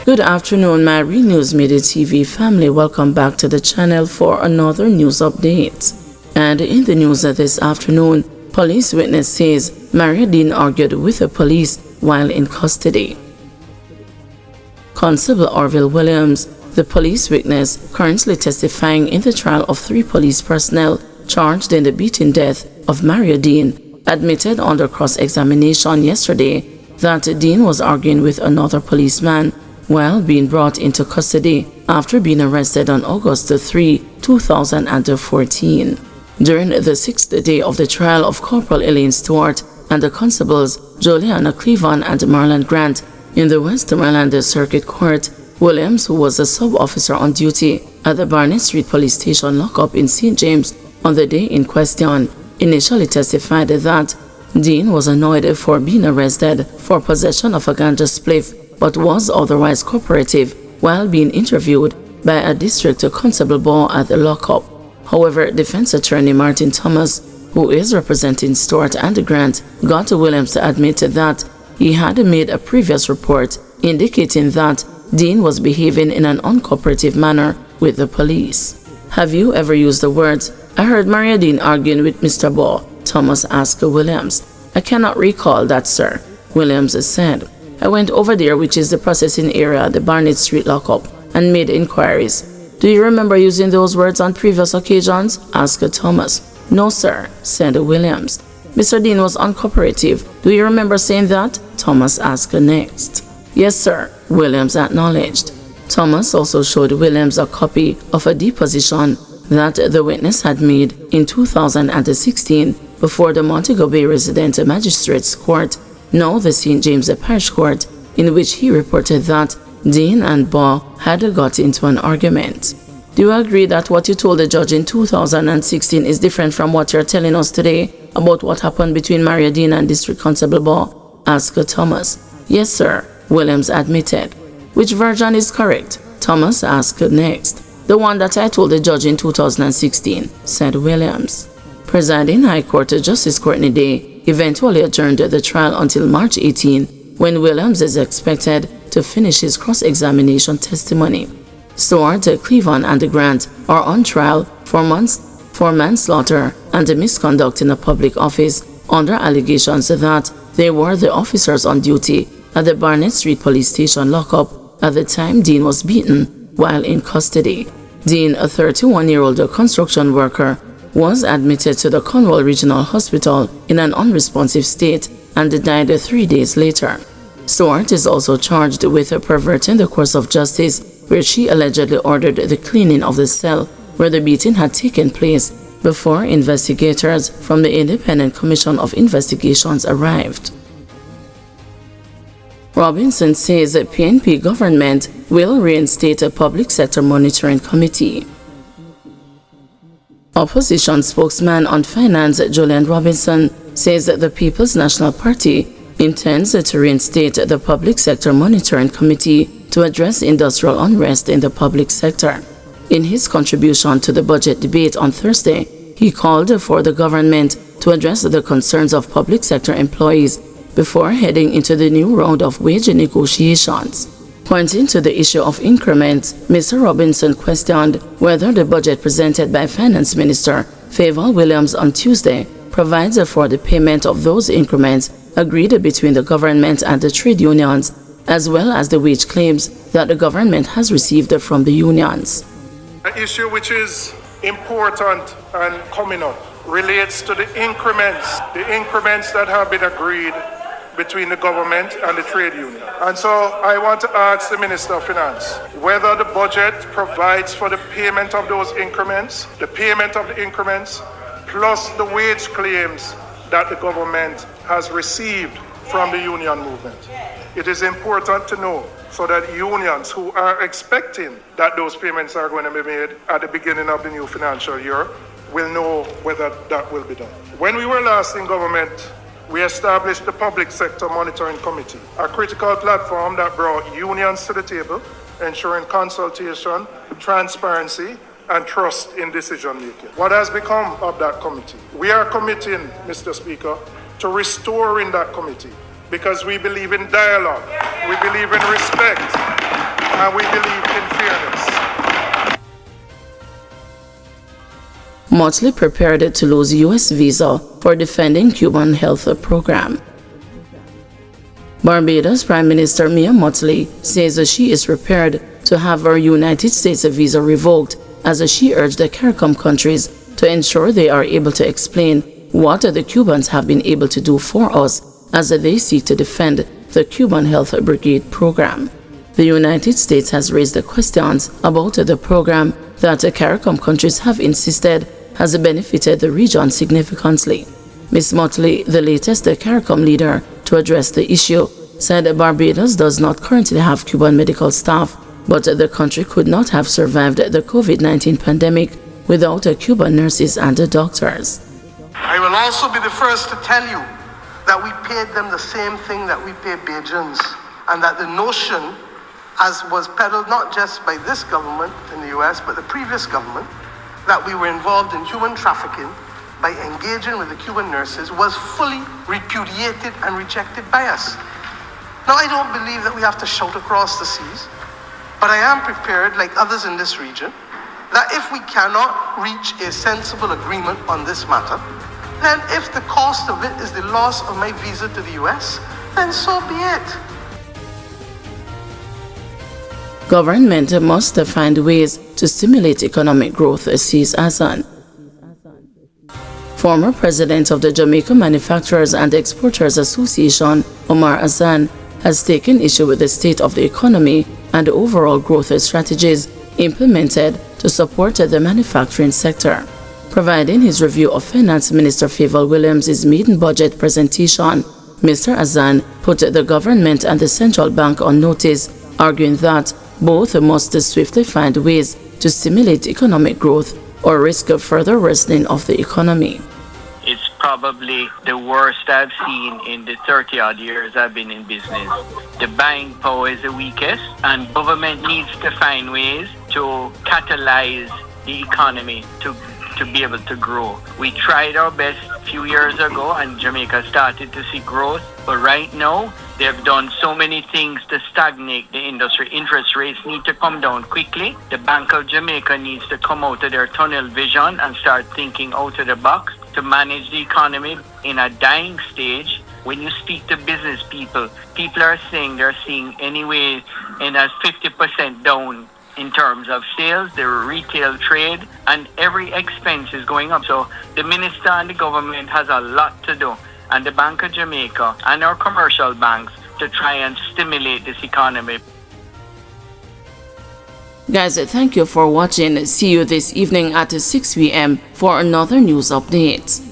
Good afternoon, my Real News Midday TV family. Welcome back to the channel for another news update. And in the news this afternoon, police witness says Maria Dean argued with the police while in custody. Constable Orville Williams, the police witness currently testifying in the trial of 3 police personnel charged in the beating death of Maria Dean, admitted under cross-examination yesterday that Dean was arguing with another policeman while being brought into custody after being arrested on August 3, 2014. During the 6th day of the trial of Corporal Elaine Stewart and the constables Juliana Cleveland and Marlon Grant in the Westmoreland Circuit Court, Williams, who was a sub-officer on duty at the Barnett Street Police Station lockup in St. James on the day in question, initially testified that Dean was annoyed for being arrested for possession of a ganja spliff but was otherwise cooperative while being interviewed by a district constable Ball at the lockup. However, defense attorney Martin Thomas, who is representing Stewart and Grant, got Williams to admit that he had made a previous report indicating that Dean was behaving in an uncooperative manner with the police. Have you ever used the words, "I heard Maria Dean arguing with Mr. Ball"? Thomas asked Williams. "I cannot recall that, sir," Williams said. "I went over there, which is the processing area at the Barnett Street lockup, and made inquiries." "Do you remember using those words on previous occasions?" asked Thomas. "No, sir," said Williams. "Mr. Dean was uncooperative. Do you remember saying that?" Thomas asked next. "Yes, sir," Williams acknowledged. Thomas also showed Williams a copy of a deposition that the witness had made in 2016 before the Montego Bay Resident Magistrates Court, now the St. James Parish Court, in which he reported that Dean and Baugh had got into an argument. "Do you agree that what you told the judge in 2016 is different from what you're telling us today about what happened between Maria Dean and District Constable Baugh?" asked Thomas. "Yes, sir," Williams admitted. "Which version is correct?" Thomas asked next. "The one that I told the judge in 2016, said Williams. Presiding High Court Justice Courtney Day eventually adjourned the trial until March 18, when Williams is expected to finish his cross-examination testimony. Stewart, Cleveland, and Grant are on trial for manslaughter and misconduct in a public office under allegations that they were the officers on duty at the Barnett Street Police Station lockup at the time Dean was beaten while in custody. Dean, a 31-year-old construction worker, was admitted to the Cornwall Regional Hospital in an unresponsive state and died 3 days later. Stewart is also charged with perverting the course of justice, where she allegedly ordered the cleaning of the cell where the beating had taken place before investigators from the Independent Commission of Investigations arrived. Robinson says the PNP government will reinstate a public sector monitoring committee. Opposition spokesman on finance Julian Robinson says that the People's National Party intends to reinstate the Public Sector Monitoring Committee to address industrial unrest in the public sector. In his contribution to the budget debate on Thursday, he called for the government to address the concerns of public sector employees before heading into the new round of wage negotiations. Pointing to the issue of increments, Mr. Robinson questioned whether the budget presented by Finance Minister Favour Williams on Tuesday provides for the payment of those increments agreed between the government and the trade unions, as well as the wage claims that the government has received from the unions. An issue which is important and coming up relates to the increments that have been agreed between the government and the trade union. And so I want to ask the Minister of Finance whether the budget provides for the payment of those increments, plus the wage claims that the government has received from the union movement. It is important to know so that unions who are expecting that those payments are going to be made at the beginning of the new financial year will know whether that will be done. When we were last in government, we established the Public Sector Monitoring Committee, a critical platform that brought unions to the table, ensuring consultation, transparency, and trust in decision-making. What has become of that committee? We are committing, Mr. Speaker, to restoring that committee because we believe in dialogue, we believe in respect, and we believe in fairness. Motley prepared to lose U.S. visa for defending Cuban health program. Barbados Prime Minister Mia Motley says she is prepared to have her United States visa revoked, as she urged the CARICOM countries to ensure they are able to explain what the Cubans have been able to do for us as they seek to defend the Cuban Health Brigade program. The United States has raised the questions about the program that the CARICOM countries have insisted has benefited the region significantly. Ms. Motley, the latest CARICOM leader to address the issue, said Barbados does not currently have Cuban medical staff, but the country could not have survived the COVID-19 pandemic without Cuban nurses and doctors. I will also be the first to tell you that we paid them the same thing that we pay Bajans, and that the notion, as was peddled not just by this government in the US, but the previous government, that we were involved in human trafficking by engaging with the Cuban nurses was fully repudiated and rejected by us. Now, I don't believe that we have to shout across the seas, but I am prepared, like others in this region, that if we cannot reach a sensible agreement on this matter, then if the cost of it is the loss of my visa to the US, then so be it. Government must find ways to stimulate economic growth, says Azan. Former president of the Jamaica Manufacturers and Exporters Association, Omar Azan, has taken issue with the state of the economy and overall growth strategies implemented to support the manufacturing sector. Providing his review of Finance Minister Favour Williams' maiden budget presentation, Mr. Azan put the government and the central bank on notice, arguing that both must swiftly find ways to stimulate economic growth or risk a further worsening of the economy. It's probably the worst I've seen in the 30-odd years I've been in business. The buying power is the weakest, and government needs to find ways to catalyze the economy to be able to grow. We tried our best a few years ago, and Jamaica started to see growth, but right now they've done so many things to stagnate the industry. Interest rates need to come down quickly. The Bank of Jamaica needs to come out of their tunnel vision and start thinking out of the box to manage the economy in a dying stage. When you speak to business people, people are saying they're seeing anyway in as 50% down in terms of sales, the retail trade, and every expense is going up. So the minister and the government has a lot to do, and the Bank of Jamaica and our commercial banks, to try and stimulate this economy. Guys, thank you for watching. See you this evening at 6 p.m. for another news update.